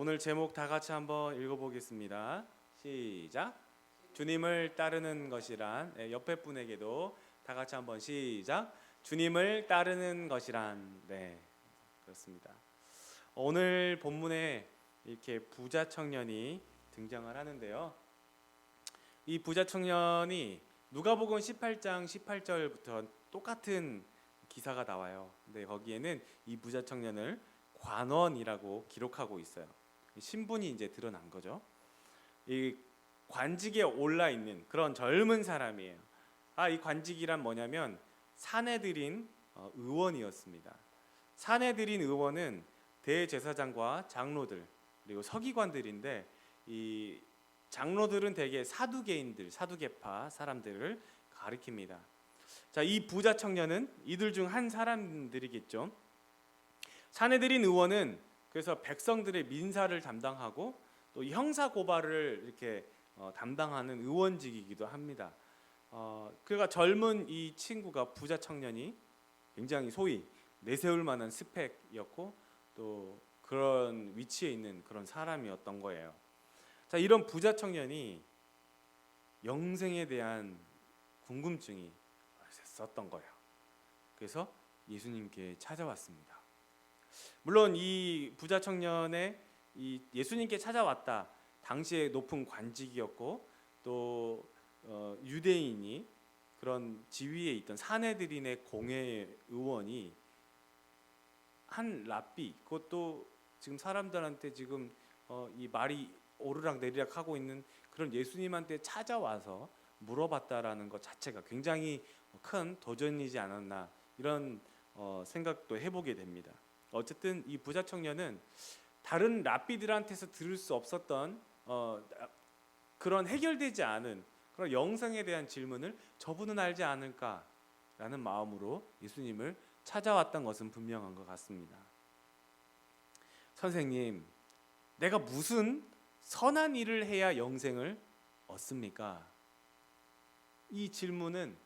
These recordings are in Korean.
오늘 제목 다 같이 한번 읽어보겠습니다. 시작. 주님을 따르는 것이란, 옆에 분에게도 다 같이 한번 시작. 주님을 따르는 것이란. 네, 그렇습니다. 오늘 본문에 이렇게 부자 청년이 등장을 하는데요. 이 부자 청년이 누가복음 18장 18절부터 똑같은 기사가 나와요. 근데 거기에는 이 부자 청년을 관원이라고 기록하고 있어요. 신분이 이제 드러난 거죠. 이 관직에 올라 있는 그런 젊은 사람이에요. 이 관직이란 뭐냐면 사내들인 의원이었습니다. 사내들인 의원은 대제사장과 장로들 그리고 서기관들인데, 이 장로들은 대개 사두개인들, 사두개파 사람들을 가리킵니다. 자, 이 부자 청년은 이들 중 한 사람들이겠죠. 사내들인 의원은 그래서 백성들의 민사를 담당하고 또 형사 고발을 이렇게 담당하는 의원직이기도 합니다. 그러니까 젊은 이 친구가, 부자 청년이 굉장히 소위 내세울 만한 스펙이었고 또 그런 위치에 있는 그런 사람이었던 거예요. 자, 이런 부자 청년이 영생에 대한 궁금증이 있었던 거예요. 그래서 예수님께 찾아왔습니다. 물론 이 부자 청년의 이 예수님께 찾아왔다, 당시에 높은 관직이었고 또 유대인이 그런 지위에 있던 사내들인의 공회 의원이 한 랍비, 그것도 지금 사람들한테 지금 이 말이 오르락 내리락 하고 있는 그런 예수님한테 찾아와서 물어봤다라는 것 자체가 굉장히 큰 도전이지 않았나, 이런 생각도 해보게 됩니다. 어쨌든 이 부자 청년은 다른 랍비들한테서 들을 수 없었던 그런 해결되지 않은 그런 영생에 대한 질문을 저분은 알지 않을까라는 마음으로 예수님을 찾아왔던 것은 분명한 것 같습니다. 선생님, 내가 무슨 선한 일을 해야 영생을 얻습니까? 이 질문은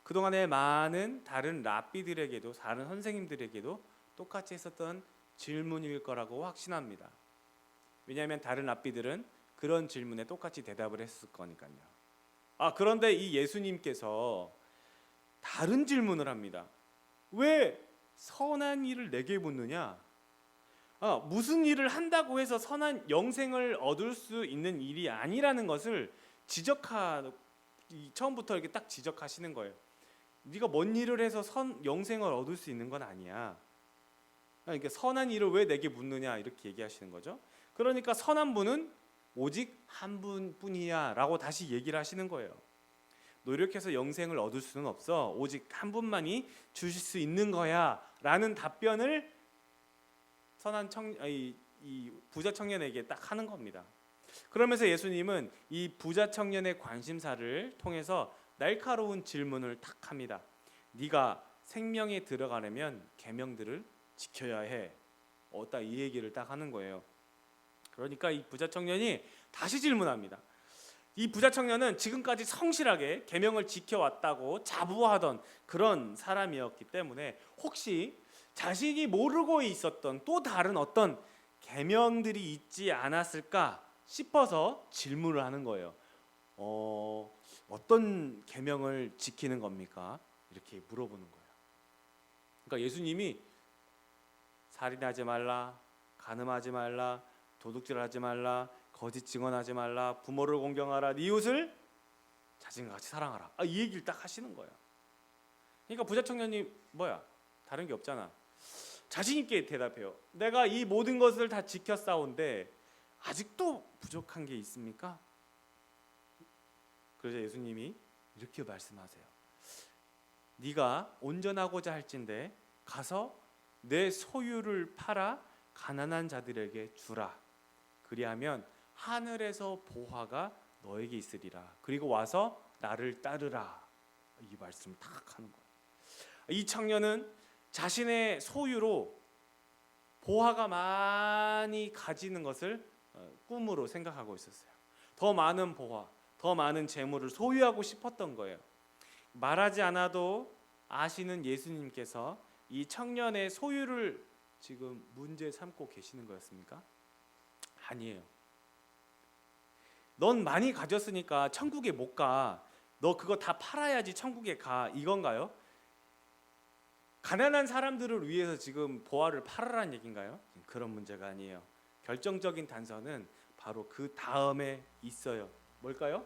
그동안의 많은 다른 랍비들에게도, 다른 선생님들에게도 똑같이 했었던 질문일 거라고 확신합니다. 왜냐하면 다른 랍비들은 그런 질문에 똑같이 대답을 했을 거니까요. 그런데 이 예수님께서 다른 질문을 합니다. 왜 선한 일을 내게 묻느냐? 무슨 일을 한다고 해서 선한 영생을 얻을 수 있는 일이 아니라는 것을 처음부터 이렇게 딱 지적하시는 거예요. 네가 뭔 일을 해서 영생을 얻을 수 있는 건 아니야. 그러니까 선한 일을 왜 내게 묻느냐, 이렇게 얘기하시는 거죠. 그러니까 선한 분은 오직 한 분뿐이야 라고 다시 얘기를 하시는 거예요. 노력해서 영생을 얻을 수는 없어. 오직 한 분만이 주실 수 있는 거야 라는 답변을 이 부자 청년에게 딱 하는 겁니다. 그러면서 예수님은 이 부자 청년의 관심사를 통해서 날카로운 질문을 탁 합니다. 네가 생명에 들어가려면 계명들을 지켜야 해. 딱 이 얘기를 딱 하는 거예요. 그러니까 이 부자 청년이 다시 질문합니다. 이 부자 청년은 지금까지 성실하게 계명을 지켜왔다고 자부하던 그런 사람이었기 때문에 혹시 자신이 모르고 있었던 또 다른 어떤 계명들이 있지 않았을까 싶어서 질문을 하는 거예요. 어떤 계명을 지키는 겁니까? 이렇게 물어보는 거예요. 그러니까 예수님이 살인하지 말라, 간음하지 말라, 도둑질하지 말라, 거짓 증언하지 말라, 부모를 공경하라, 네 이웃을 자신과 같이 사랑하라. 이 얘기를 딱 하시는 거예요. 그러니까 부자 청년이 뭐야? 다른 게 없잖아. 자신 있게 대답해요. 내가 이 모든 것을 다 지켰사온데 아직도 부족한 게 있습니까? 그러자 예수님이 이렇게 말씀하세요. 네가 온전하고자 할진대 가서 내 소유를 팔아 가난한 자들에게 주라. 그리하면 하늘에서 보화가 너에게 있으리라. 그리고 와서 나를 따르라. 이 말씀을 탁 하는 거예요. 이 청년은 자신의 소유로 보화가 많이 가지는 것을 꿈으로 생각하고 있었어요. 더 많은 보화, 더 많은 재물을 소유하고 싶었던 거예요. 말하지 않아도 아시는 예수님께서 이 청년의 소유를 지금 문제 삼고 계시는 거였습니까? 아니에요. 넌 많이 가졌으니까 천국에 못 가. 너 그거 다 팔아야지 천국에 가. 이건가요? 가난한 사람들을 위해서 지금 보화를 팔아라는 얘기인가요? 그런 문제가 아니에요. 결정적인 단서는 바로 그 다음에 있어요. 뭘까요?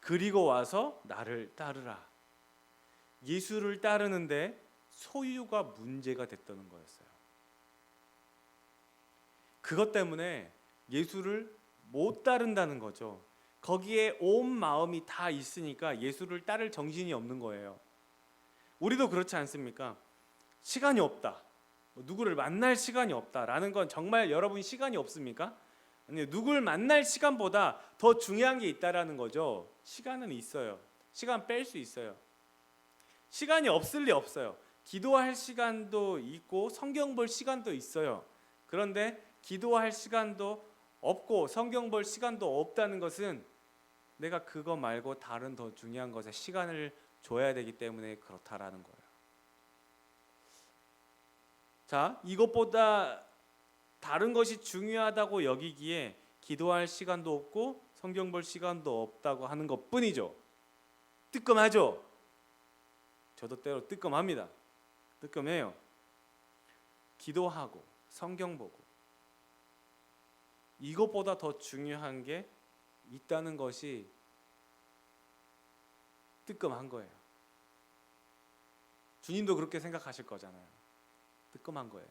그리고 와서 나를 따르라. 예수를 따르는데 소유가 문제가 됐다는 거였어요. 그것 때문에 예수를 못 따른다는 거죠. 거기에 온 마음이 다 있으니까 예수를 따를 정신이 없는 거예요. 우리도 그렇지 않습니까? 시간이 없다. 누구를 만날 시간이 없다라는 건 정말 여러분 시간이 없습니까? 아니, 누굴 만날 시간보다 더 중요한 게 있다라는 거죠. 시간은 있어요. 시간 뺄 수 있어요. 시간이 없을 리 없어요. 기도할 시간도 있고 성경 볼 시간도 있어요. 그런데 기도할 시간도 없고 성경 볼 시간도 없다는 것은 내가 그거 말고 다른 더 중요한 것에 시간을 줘야 되기 때문에 그렇다라는 거예요. 자, 이것보다 다른 것이 중요하다고 여기기에 기도할 시간도 없고 성경 볼 시간도 없다고 하는 것뿐이죠. 뜨끔하죠? 저도 때로 뜨끔합니다. 뜨끔해요. 기도하고 성경 보고 이것보다 더 중요한 게 있다는 것이 뜨끔한 거예요. 주님도 그렇게 생각하실 거잖아요. 뜨끔한 거예요.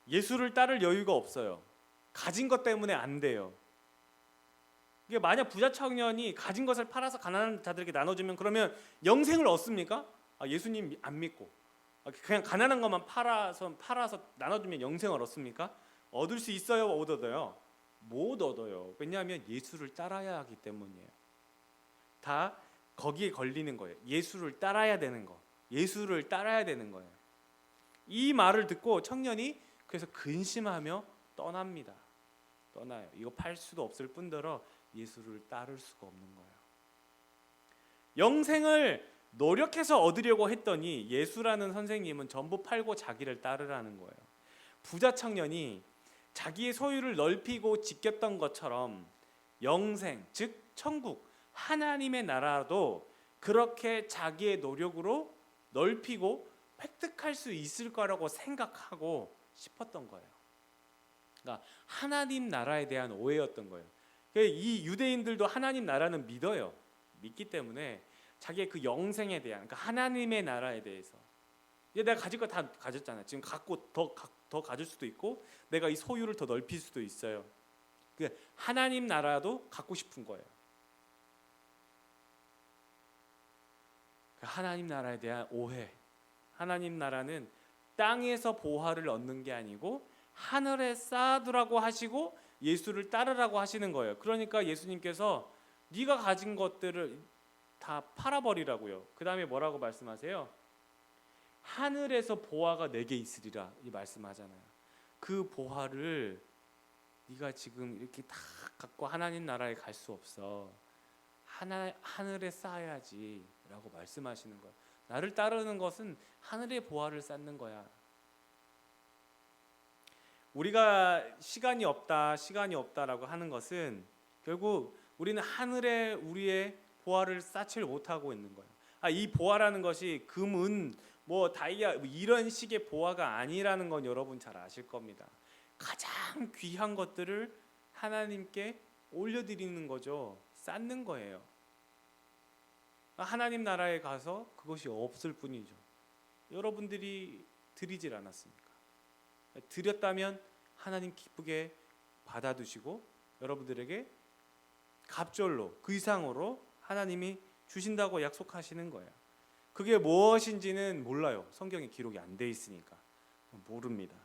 예수를 따를 여유가 없어요. 가진 것 때문에 안 돼요. 이게 만약 부자 청년이 가진 것을 팔아서 가난한 자들에게 나눠주면 그러면 영생을 얻습니까? 예수님 안 믿고 그냥 가난한 것만 팔아서 나눠주면 영생을 얻습니까? 얻을 수 있어요, 못 얻어요? 못 얻어요. 왜냐하면 예수를 따라야 하기 때문이에요. 다 거기에 걸리는 거예요. 예수를 따라야 되는 거. 예수를 따라야 되는 거예요. 이 말을 듣고 청년이 그래서 근심하며 떠납니다. 떠나요. 이거 팔 수도 없을 뿐더러 예수를 따를 수가 없는 거예요. 영생을 노력해서 얻으려고 했더니 예수라는 선생님은 전부 팔고 자기를 따르라는 거예요. 부자 청년이 자기의 소유를 넓히고 지켰던 것처럼 영생, 즉 천국, 하나님의 나라도 그렇게 자기의 노력으로 넓히고 획득할 수 있을 거라고 생각하고 싶었던 거예요. 그러니까 하나님 나라에 대한 오해였던 거예요. 이 유대인들도 하나님 나라는 믿어요. 믿기 때문에 자기의 그 영생에 대한, 그러니까 하나님의 나라에 대해서 이제 내가 가질 거 다 가졌잖아요. 지금 갖고 더 가질 수도 있고 내가 이 소유를 더 넓힐 수도 있어요. 하나님 나라도 갖고 싶은 거예요. 하나님 나라에 대한 오해. 하나님 나라는 땅에서 보화를 얻는 게 아니고 하늘에 쌓아두라고 하시고 예수를 따르라고 하시는 거예요. 그러니까 예수님께서 네가 가진 것들을 다 팔아버리라고요. 그 다음에 뭐라고 말씀하세요? 하늘에서 보화가 내게 있으리라 이 말씀하잖아요. 그 보화를 네가 지금 이렇게 다 갖고 하나님 나라에 갈 수 없어. 하늘에 쌓아야지 라고 말씀하시는 거예요. 나를 따르는 것은 하늘의 보화를 쌓는 거야. 우리가 시간이 없다라고 하는 것은 결국 우리는 하늘에 우리의 보화를 쌓지를 못하고 있는 거예요. 이 보화라는 것이 금, 은, 다이아 이런 식의 보화가 아니라는 건 여러분 잘 아실 겁니다. 가장 귀한 것들을 하나님께 올려드리는 거죠. 쌓는 거예요. 하나님 나라에 가서 그것이 없을 뿐이죠. 여러분들이 드리질 않았습니까? 드렸다면 하나님 기쁘게 받아두시고 여러분들에게 갑절로 그 이상으로 하나님이 주신다고 약속하시는 거예요. 그게 무엇인지는 몰라요. 성경에 기록이 안 돼 있으니까 모릅니다.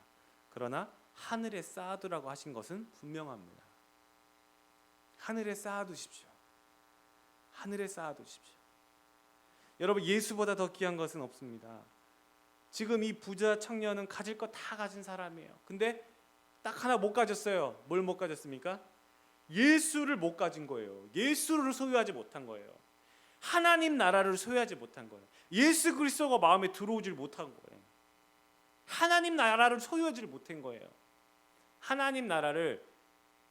그러나 하늘에 쌓아두라고 하신 것은 분명합니다. 하늘에 쌓아두십시오. 하늘에 쌓아두십시오. 여러분, 예수보다 더 귀한 것은 없습니다. 지금 이 부자 청년은 가질 거 다 가진 사람이에요. 근데 딱 하나 못 가졌어요. 뭘 못 가졌습니까? 예수를 못 가진 거예요. 예수를 소유하지 못한 거예요. 하나님 나라를 소유하지 못한 거예요. 예수 그리스도가 마음에 들어오질 못한 거예요. 하나님 나라를 소유하지 못한 거예요. 하나님 나라를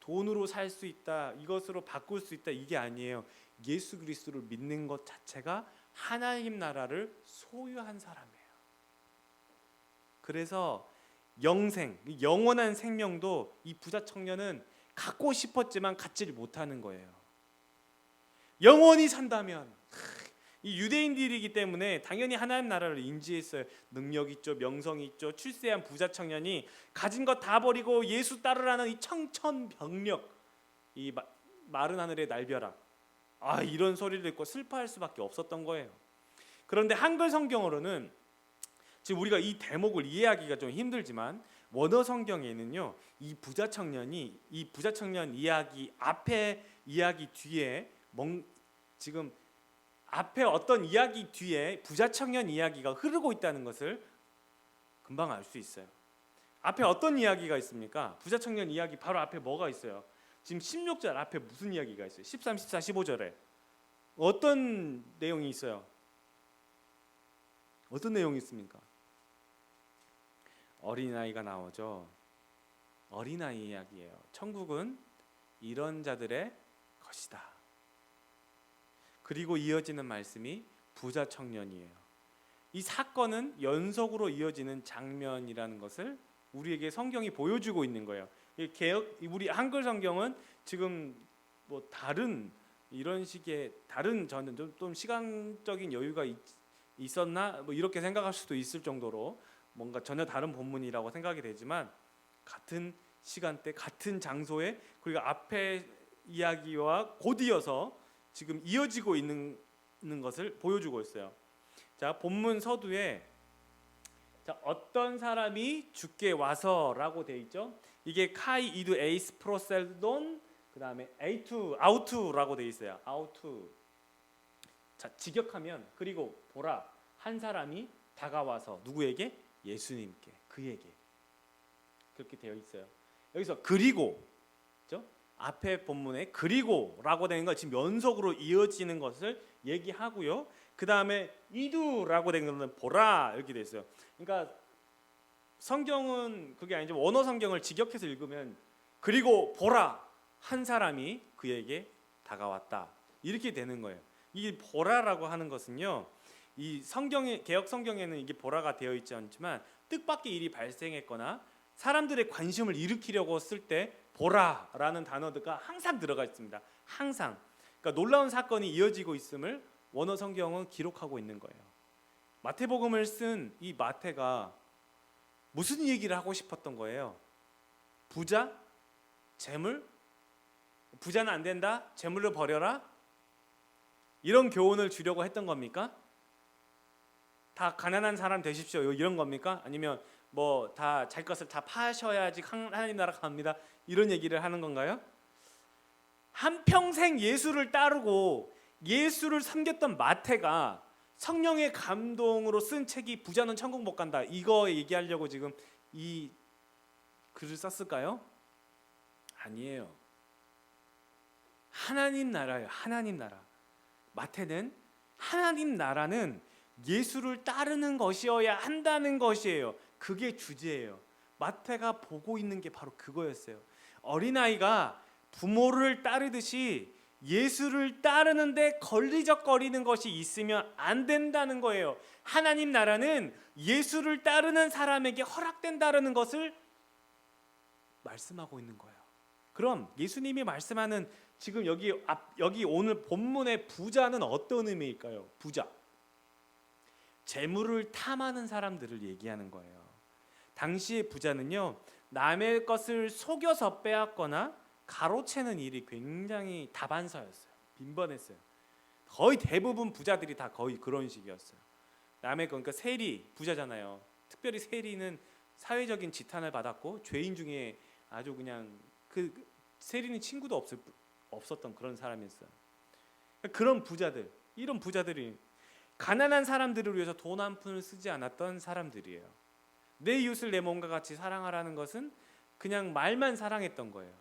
돈으로 살 수 있다, 이것으로 바꿀 수 있다, 이게 아니에요. 예수 그리스도를 믿는 것 자체가 하나님 나라를 소유한 사람이에요. 그래서 영생, 영원한 생명도 이 부자 청년은 갖고 싶었지만 갖지를 못하는 거예요. 영원히 산다면, 이 유대인들이기 때문에 당연히 하나님 나라를 인지했어요. 능력 있죠, 명성이 있죠. 출세한 부자 청년이 가진 것 다 버리고 예수 따르라는 이 청천벽력, 이 마른 하늘의 날벼락, 이런 소리를 듣고 슬퍼할 수밖에 없었던 거예요. 그런데 한글 성경으로는, 지금 우리가 이 대목을 이해하기가 좀 힘들지만 원어 성경에는요, 이 부자 청년 이야기 앞에 이야기 뒤에 지금 앞에 어떤 이야기 뒤에 부자 청년 이야기가 흐르고 있다는 것을 금방 알 수 있어요. 앞에 어떤 이야기가 있습니까? 부자 청년 이야기 바로 앞에 뭐가 있어요? 지금 16절 앞에 무슨 이야기가 있어요? 13, 14, 15절에 어떤 내용이 있어요? 어떤 내용이 있습니까? 어린아이가 나오죠. 어린아이 이야기예요. 천국은 이런 자들의 것이다. 그리고 이어지는 말씀이 부자 청년이에요. 이 사건은 연속으로 이어지는 장면이라는 것을 우리에게 성경이 보여주고 있는 거예요. 우리 한글 성경은 지금 뭐 다른 이런 식의 저는 좀 시간적인 여유가 있었나 뭐 이렇게 생각할 수도 있을 정도로 뭔가 전혀 다른 본문이라고 생각이 되지만, 같은 시간대 같은 장소에 그리고 앞에 이야기와 곧이어서 지금 이어지고 있는 것을 보여주고 있어요. 자, 본문 서두에 어떤 사람이 주께 와서라고 돼 있죠. 이게 카이 이두 에이스 프로셀돈, 그 다음에 에이투 아우투라고 돼 있어요. 아우투. 자, 직역하면 그리고 보라, 한 사람이 다가와서 누구에게? 예수님께, 그에게. 그렇게 되어 있어요. 여기서 그리고, 그렇죠? 앞에 본문에 그리고라고 되는 거 지금 연속으로 이어지는 것을 얘기하고요. 그 다음에 이두라고 된 것은 보라, 이렇게 돼 있어요. 그러니까 성경은 그게 아니죠. 원어 성경을 직역해서 읽으면 그리고 보라, 한 사람이 그에게 다가왔다, 이렇게 되는 거예요. 이 보라라고 하는 것은요, 이 개역 성경에는 이게 보라가 되어 있지 않지만 뜻밖의 일이 발생했거나 사람들의 관심을 일으키려고 쓸 때 보라라는 단어가 항상 들어가 있습니다. 항상. 그러니까 놀라운 사건이 이어지고 있음을 원어 성경은 기록하고 있는 거예요. 마태복음을 쓴 이 마태가 무슨 얘기를 하고 싶었던 거예요? 부자? 재물? 부자는 안 된다? 재물로 버려라? 이런 교훈을 주려고 했던 겁니까? 다 가난한 사람 되십시오, 이런 겁니까? 아니면 뭐 다 자기 것을 다 파셔야지 하나님 나라 갑니다, 이런 얘기를 하는 건가요? 한평생 예수를 따르고 예수를 섬겼던 마태가 성령의 감동으로 쓴 책이 부자는 천국 못 간다, 이거 얘기하려고 지금 이 글을 썼을까요? 아니에요. 하나님 나라예요. 하나님 나라. 마태는 하나님 나라는 예수를 따르는 것이어야 한다는 것이에요. 그게 주제예요. 마태가 보고 있는 게 바로 그거였어요. 어린아이가 부모를 따르듯이 예수를 따르는데 걸리적거리는 것이 있으면 안 된다는 거예요. 하나님 나라는 예수를 따르는 사람에게 허락된다는 것을 말씀하고 있는 거예요. 그럼 예수님이 말씀하는 지금 여기 오늘 본문의 부자는 어떤 의미일까요? 부자. 재물을 탐하는 사람들을 얘기하는 거예요. 당시의 부자는요, 남의 것을 속여서 빼앗거나 가로채는 일이 굉장히 다반사였어요. 빈번했어요. 거의 대부분 부자들이 다 거의 그런 식이었어요. 남의 그러니까 세리, 부자잖아요. 특별히 세리는 사회적인 지탄을 받았고 죄인 중에 아주 그냥 그 세리는 친구도 없었던 그런 사람이었어요. 그런 부자들, 이런 부자들이 가난한 사람들을 위해서 돈 한 푼을 쓰지 않았던 사람들이에요. 내 이웃을 내 몸과 같이 사랑하라는 것은 그냥 말만 사랑했던 거예요.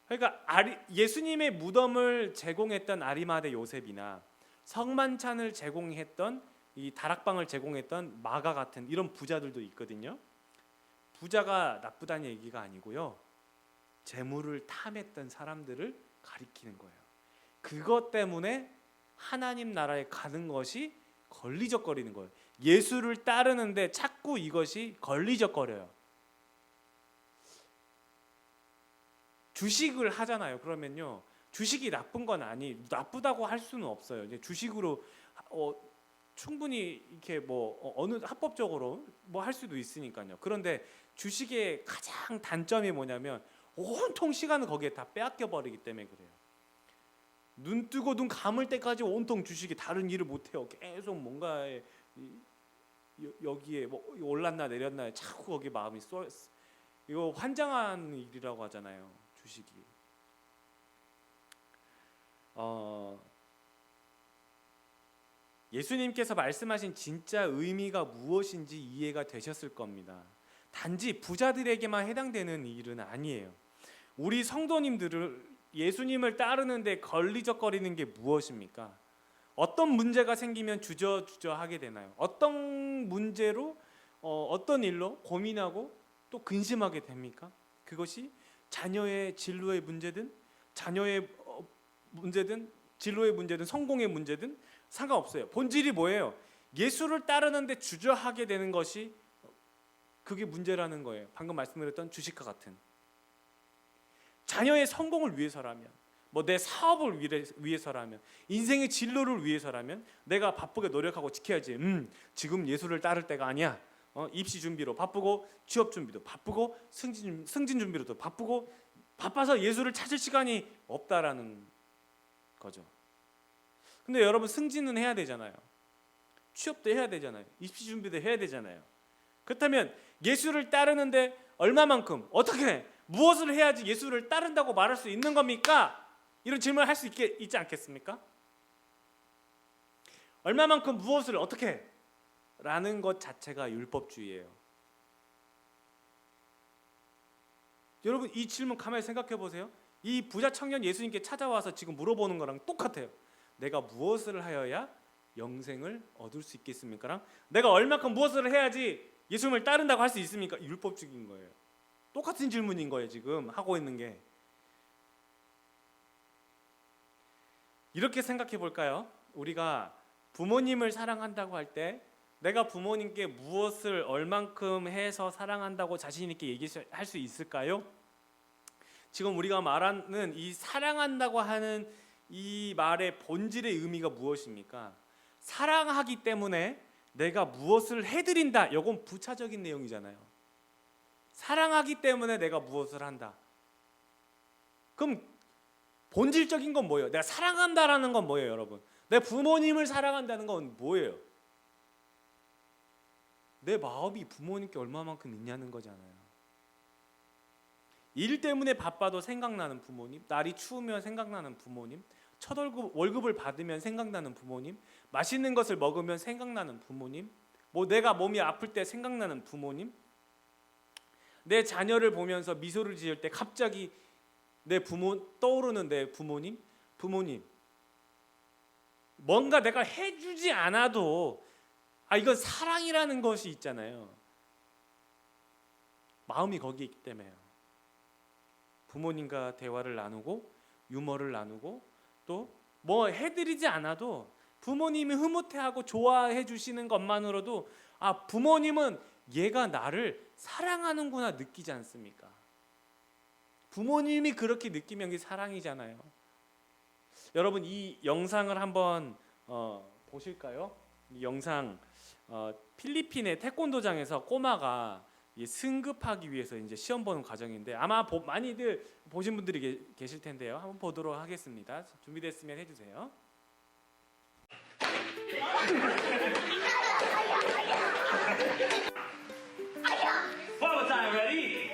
그러니까 예수님의 무덤을 제공했던 아리마대 요셉이나 성만찬을 제공했던 이 다락방을 제공했던 마가 같은 이런 부자들도 있거든요. 부자가 나쁘다는 얘기가 아니고요. 재물을 탐했던 사람들을 가리키는 거예요. 그것 때문에 하나님 나라에 가는 것이 걸리적거리는 거예요. 예수를 따르는데 자꾸 이것이 걸리적거려요. 주식을 하잖아요. 그러면요, 주식이 나쁜 건 나쁘다고 할 수는 없어요. 이제 주식으로 충분히 이렇게 어느 합법적으로 할 수도 있으니까요. 그런데 주식의 가장 단점이 뭐냐면 온통 시간을 거기에 다 빼앗겨 버리기 때문에 그래요. 눈 뜨고 눈 감을 때까지 온통 주식이 다른 일을 못 해요. 계속 뭔가에 여기에 올랐나 내렸나 자꾸 거기 마음이 쏠. 이거 환장한 일이라고 하잖아요. 주식이. 예수님께서 말씀하신 진짜 의미가 무엇인지 이해가 되셨을 겁니다. 단지 부자들에게만 해당되는 일은 아니에요. 우리 성도님들을 예수님을 따르는데 걸리적거리는 게 무엇입니까? 어떤 문제가 생기면 주저하게 되나요? 어떤 문제로 어떤 일로 고민하고 또 근심하게 됩니까? 그것이 자녀의 진로의 문제든 자녀의 문제든 진로의 문제든 성공의 문제든 상관없어요. 본질이 뭐예요? 예수를 따르는데 주저하게 되는 것이 그게 문제라는 거예요. 방금 말씀드렸던 주식과 같은. 자녀의 성공을 위해서라면, 내 사업을 위해서라면, 인생의 진로를 위해서라면 내가 바쁘게 노력하고 지켜야지. 지금 예수를 따를 때가 아니야. 입시 준비로 바쁘고 취업 준비도 바쁘고 승진 준비로도 바쁘고 바빠서 예수를 찾을 시간이 없다라는 거죠. 근데 여러분, 승진은 해야 되잖아요. 취업도 해야 되잖아요. 입시 준비도 해야 되잖아요. 그렇다면 예수를 따르는데 얼마만큼, 어떻게, 무엇을 해야지 예수를 따른다고 말할 수 있는 겁니까? 이런 질문을 할 수 있지 않겠습니까? 얼마만큼 무엇을 어떻게 라는 것 자체가 율법주의예요. 여러분, 이 질문 가만히 생각해 보세요. 이 부자 청년 예수님께 찾아와서 지금 물어보는 거랑 똑같아요. 내가 무엇을 하여야 영생을 얻을 수 있겠습니까? 내가 얼마큼 무엇을 해야지 예수님을 따른다고 할 수 있습니까? 율법주의인 거예요. 똑같은 질문인 거예요. 지금 하고 있는 게. 이렇게 생각해 볼까요? 우리가 부모님을 사랑한다고 할 때 내가 부모님께 무엇을 얼만큼 해서 사랑한다고 자신 있게 얘기할 수 있을까요? 지금 우리가 말하는 이 사랑한다고 하는 이 말의 본질의 의미가 무엇입니까? 사랑하기 때문에 내가 무엇을 해드린다. 이건 부차적인 내용이잖아요. 사랑하기 때문에 내가 무엇을 한다. 그럼 본질적인 건 뭐예요? 내가 사랑한다라는 건 뭐예요, 여러분? 내 부모님을 사랑한다는 건 뭐예요? 내 마음이 부모님께 얼마만큼 있냐는 거잖아요. 일 때문에 바빠도 생각나는 부모님, 날이 추우면 생각나는 부모님, 첫 월급을 받으면 생각나는 부모님, 맛있는 것을 먹으면 생각나는 부모님, 내가 몸이 아플 때 생각나는 부모님, 내 자녀를 보면서 미소를 지을 때 갑자기 떠오르는 내 부모님, 뭔가 내가 해주지 않아도 이건 사랑이라는 것이 있잖아요. 마음이 거기에 있기 때문에요. 부모님과 대화를 나누고 유머를 나누고 또 해드리지 않아도 부모님이 흐뭇해하고 좋아해 주시는 것만으로도 부모님은 얘가 나를 사랑하는구나 느끼지 않습니까? 부모님이 그렇게 느끼면 그게 사랑이잖아요. 여러분, 이 영상을 한번 보실까요? 이 영상 필리핀의 태권도장에서 꼬마가 승급하기 위해서 이제 시험 보는 과정인데 아마 많이들 보신 분들이 계실 텐데요. 한번 보도록 하겠습니다. 준비됐으면 해주세요. One more time, ready?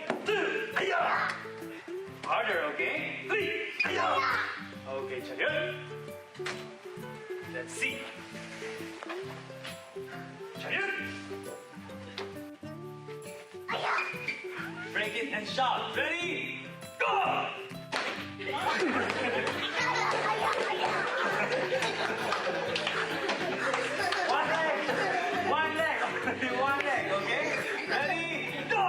Harder, okay? Okay, 차렷. Let's see. 차렷. Break it and shout. Ready? Go! One leg, okay? Ready? Go!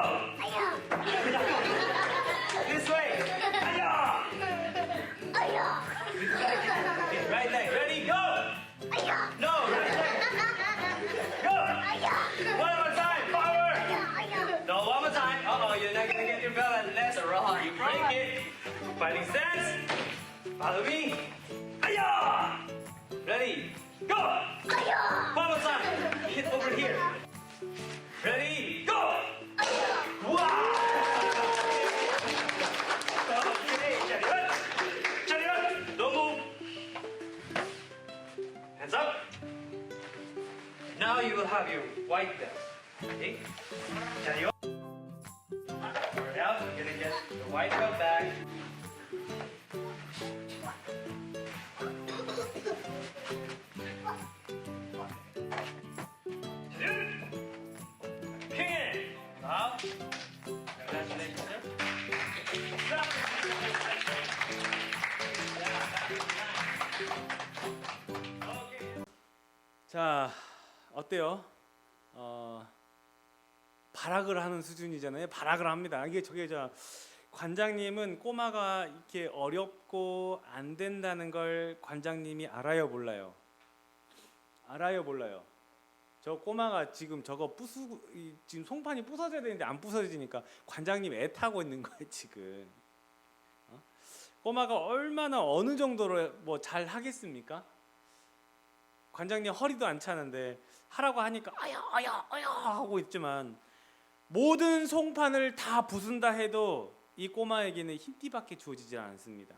Follow me. Hiya! Ready? Go! One more time. Hit over here. Ready? Go! Wow! Okay, chariot. Chariot. Don't move. Hands up. Now you will have your white belt. Okay? Chariot. Now you're gonna get the white belt back. King! Now, congratulations, sir. Okay. 자, 어때요? 발악을 하는 수준이잖아요. 발악을 합니다. 이게 저게 관장님은 꼬마가 이렇게 어렵고 안 된다는 걸 관장님이 알아요, 몰라요? 알아요, 몰라요? 저 꼬마가 지금 저거 지금 송판이 부서져야 되는데 안 부서지니까 관장님 애 타고 있는 거예요, 지금. 꼬마가 얼마나 어느 정도로 뭐 잘 하겠습니까? 관장님 허리도 안 차는데 하라고 하니까 아야 하고 있지만 모든 송판을 다 부순다 해도 이 꼬마에게는 흰띠밖에 주어지지 않습니다.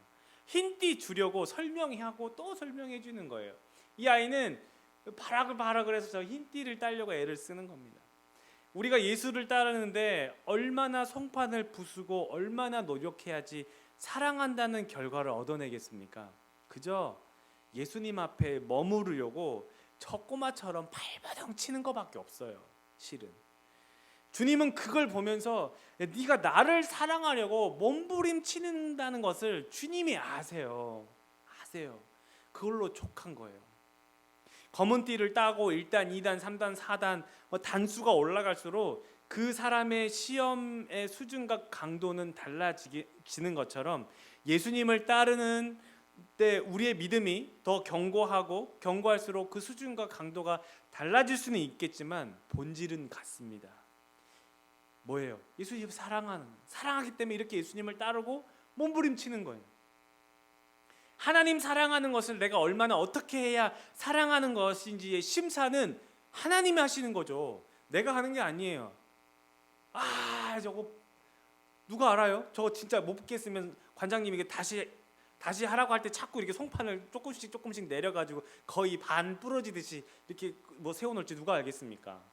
흰띠 주려고 설명하고 또 설명해 주는 거예요. 이 아이는 발악을 해서 저 흰띠를 따려고 애를 쓰는 겁니다. 우리가 예수를 따르는데 얼마나 송판을 부수고 얼마나 노력해야지 사랑한다는 결과를 얻어내겠습니까? 그저 예수님 앞에 머무르려고 저 꼬마처럼 발버둥 치는 것밖에 없어요. 실은 주님은 그걸 보면서 네가 나를 사랑하려고 몸부림치는다는 것을 주님이 아세요. 그걸로 족한 거예요. 검은 띠를 따고 1단, 2단, 3단, 4단 단수가 올라갈수록 그 사람의 시험의 수준과 강도는 달라지는 것처럼 예수님을 따르는 때 우리의 믿음이 더 견고할수록 그 수준과 강도가 달라질 수는 있겠지만 본질은 같습니다. 뭐예요? 예수님을 사랑하기 때문에 이렇게 예수님을 따르고 몸부림치는 거예요. 하나님 사랑하는 것을 내가 얼마나 어떻게 해야 사랑하는 것인지의 심사는 하나님이 하시는 거죠. 내가 하는 게 아니에요. 저거 누가 알아요? 저거 진짜 못 붙겠으면 관장님에게 다시 하라고 할 때 자꾸 이렇게 송판을 조금씩 내려가지고 거의 반 부러지듯이 이렇게 뭐 세워놓을지 누가 알겠습니까?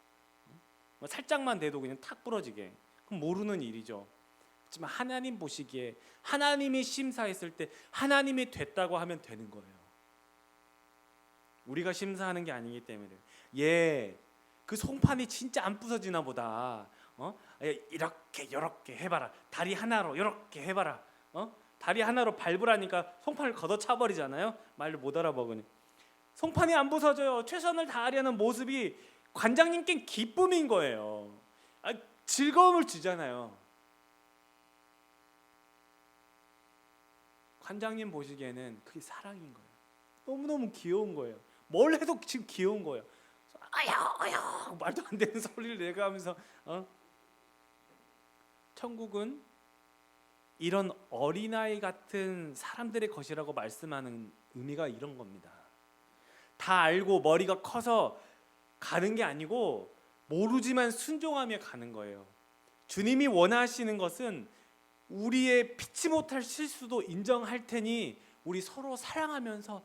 살짝만 돼도 그냥 탁 부러지게. 그럼 모르는 일이죠. 하지만 하나님 보시기에 하나님이 심사했을 때 하나님이 됐다고 하면 되는 거예요. 우리가 심사하는 게 아니기 때문에 그 송판이 진짜 안 부서지나 보다. 이렇게 해봐라. 다리 하나로 이렇게 해봐라. 다리 하나로 밟으라니까 송판을 걷어차 버리잖아요. 말을 못 알아먹으니. 송판이 안 부서져요. 최선을 다하려는 모습이 관장님께 기쁨인 거예요. 즐거움을 주잖아요. 관장님 보시기에는 그게 사랑인 거예요. 너무너무 귀여운 거예요. 뭘 해도 지금 귀여운 거예요. 아야 말도 안 되는 소리를 내가면서 천국은 이런 어린아이 같은 사람들의 것이라고 말씀하는 의미가 이런 겁니다. 다 알고 머리가 커서 가는 게 아니고 모르지만 순종하며 가는 거예요. 주님이 원하시는 것은 우리의 피치 못할 실수도 인정할 테니 우리 서로 사랑하면서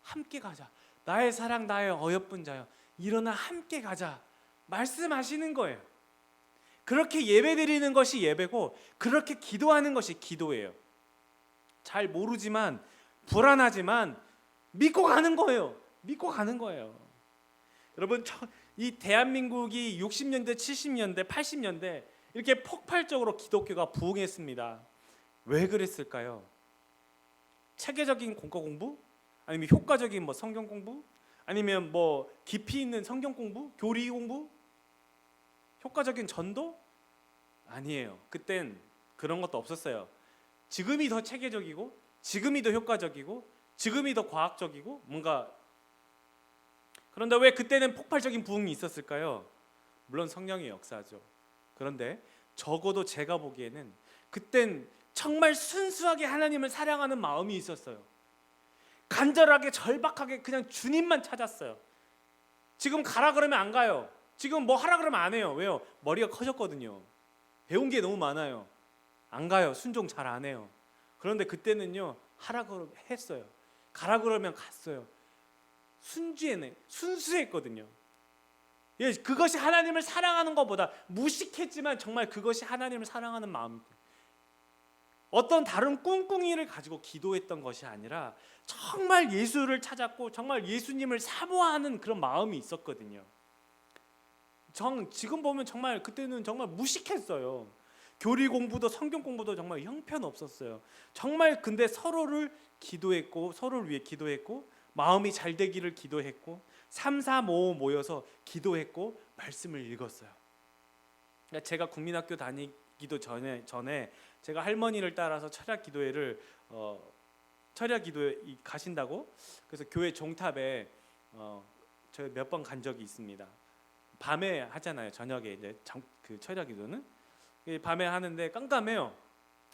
함께 가자. 나의 사랑 나의 어여쁜 자여 일어나 함께 가자 말씀하시는 거예요. 그렇게 예배드리는 것이 예배고 그렇게 기도하는 것이 기도예요. 잘 모르지만 불안하지만 믿고 가는 거예요. 여러분 이 대한민국이 60년대, 70년대, 80년대 이렇게 폭발적으로 기독교가 부흥했습니다. 왜 그랬을까요? 체계적인 공과 공부? 아니면 효과적인 성경 공부? 아니면 깊이 있는 성경 공부? 교리 공부? 효과적인 전도? 아니에요. 그땐 그런 것도 없었어요. 지금이 더 체계적이고 지금이 더 효과적이고 지금이 더 과학적이고 뭔가 그런데 왜 그때는 폭발적인 부흥이 있었을까요? 물론 성령의 역사죠. 그런데 적어도 제가 보기에는 그땐 정말 순수하게 하나님을 사랑하는 마음이 있었어요. 간절하게 절박하게 그냥 주님만 찾았어요. 지금 가라 그러면 안 가요. 지금 뭐 하라 그러면 안 해요. 왜요? 머리가 커졌거든요. 배운 게 너무 많아요. 안 가요. 순종 잘 안 해요. 그런데 그때는요, 하라 그러면 했어요. 가라 그러면 갔어요. 순수했거든요. 예, 그것이 하나님을 사랑하는 것보다 무식했지만 정말 그것이 하나님을 사랑하는 마음입니다. 어떤 다른 꿍꿍이를 가지고 기도했던 것이 아니라 정말 예수를 찾았고 정말 예수님을 사모하는 그런 마음이 있었거든요. 지금 보면 정말 그때는 정말 무식했어요. 교리 공부도 성경 공부도 정말 형편없었어요. 정말 근데 서로를 기도했고 서로를 위해 기도했고 마음이 잘 되기를 기도했고 3, 4, 5 모여서 기도했고 말씀을 읽었어요. 제가 국민학교 다니기도 전에 제가 할머니를 따라서 철야 기도회를 철야 기도회 가신다고 그래서 교회 종탑에 저희 몇 번 간 적이 있습니다. 밤에 하잖아요. 저녁에 이제 그 철야 기도는 밤에 하는데 깜깜해요.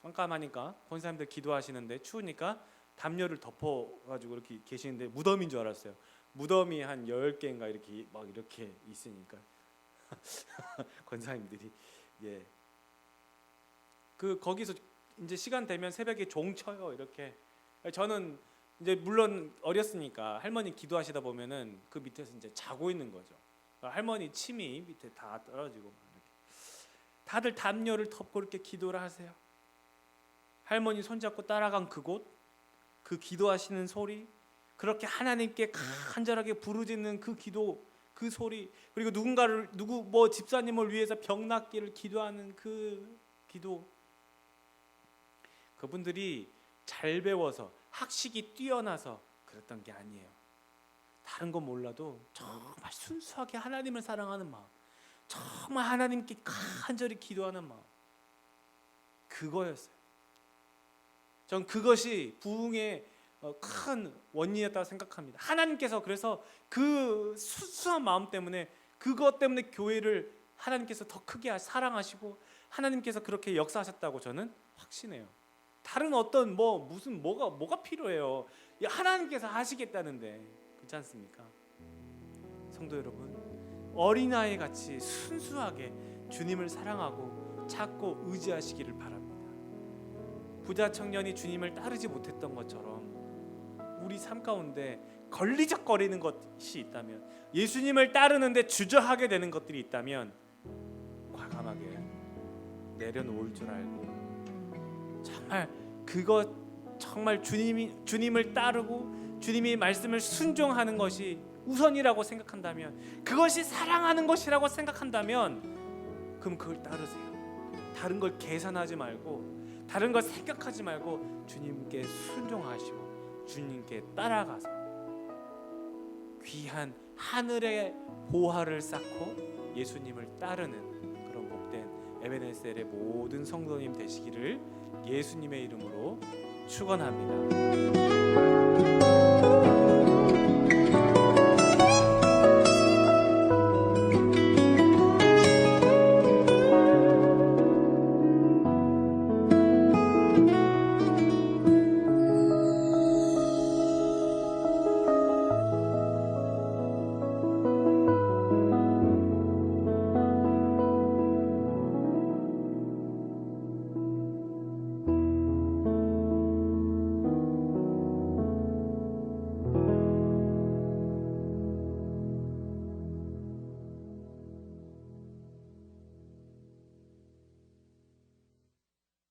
깜깜하니까 권사님들 기도하시는데 추우니까 담요를 덮어가지고 이렇게 계시는데 무덤인 줄 알았어요. 무덤이 한 10개인가 이렇게 막 이렇게 있으니까 권사님들이 예. 그 거기서 이제 시간 되면 새벽에 종 쳐요. 이렇게 저는 이제 물론 어렸으니까 할머니 기도하시다 보면은 그 밑에서 이제 자고 있는 거죠. 할머니 침이 밑에 다 떨어지고 이렇게. 다들 담요를 덮고 이렇게 기도를 하세요. 할머니 손잡고 따라간 그곳, 그 기도하시는 소리, 그렇게 하나님께 간절하게 부르짖는 그 기도, 그 소리, 그리고 누구 집사님을 위해서 병 낫기를 기도하는 그 기도. 그분들이 잘 배워서 학식이 뛰어나서 그랬던 게 아니에요. 다른 건 몰라도 정말 순수하게 하나님을 사랑하는 마음, 정말 하나님께 간절히 기도하는 마음, 그거였어요. 전 그것이 부흥의 큰 원인이었다고 생각합니다. 하나님께서 그래서 그 순수한 마음 때문에 그것 때문에 교회를 하나님께서 더 크게 사랑하시고 하나님께서 그렇게 역사하셨다고 저는 확신해요. 다른 어떤 뭐가 필요해요. 하나님께서 하시겠다는데 그렇지 않습니까? 성도 여러분, 어린아이 같이 순수하게 주님을 사랑하고 찾고 의지하시기를 바랍니다. 부자 청년이 주님을 따르지 못했던 것처럼 우리 삶 가운데 걸리적거리는 것이 있다면, 예수님을 따르는데 주저하게 되는 것들이 있다면 과감하게 내려놓을 줄 알고 정말 주님을 따르고 주님의 말씀을 순종하는 것이 우선이라고 생각한다면, 그것이 사랑하는 것이라고 생각한다면 그럼 그걸 따르세요. 다른 걸 계산하지 말고 다른 걸 생각하지 말고 주님께 순종하시고 주님께 따라가서 귀한 하늘의 보화를 쌓고 예수님을 따르는 그런 복된 에베네셀의 모든 성도님 되시기를 예수님의 이름으로 축원합니다.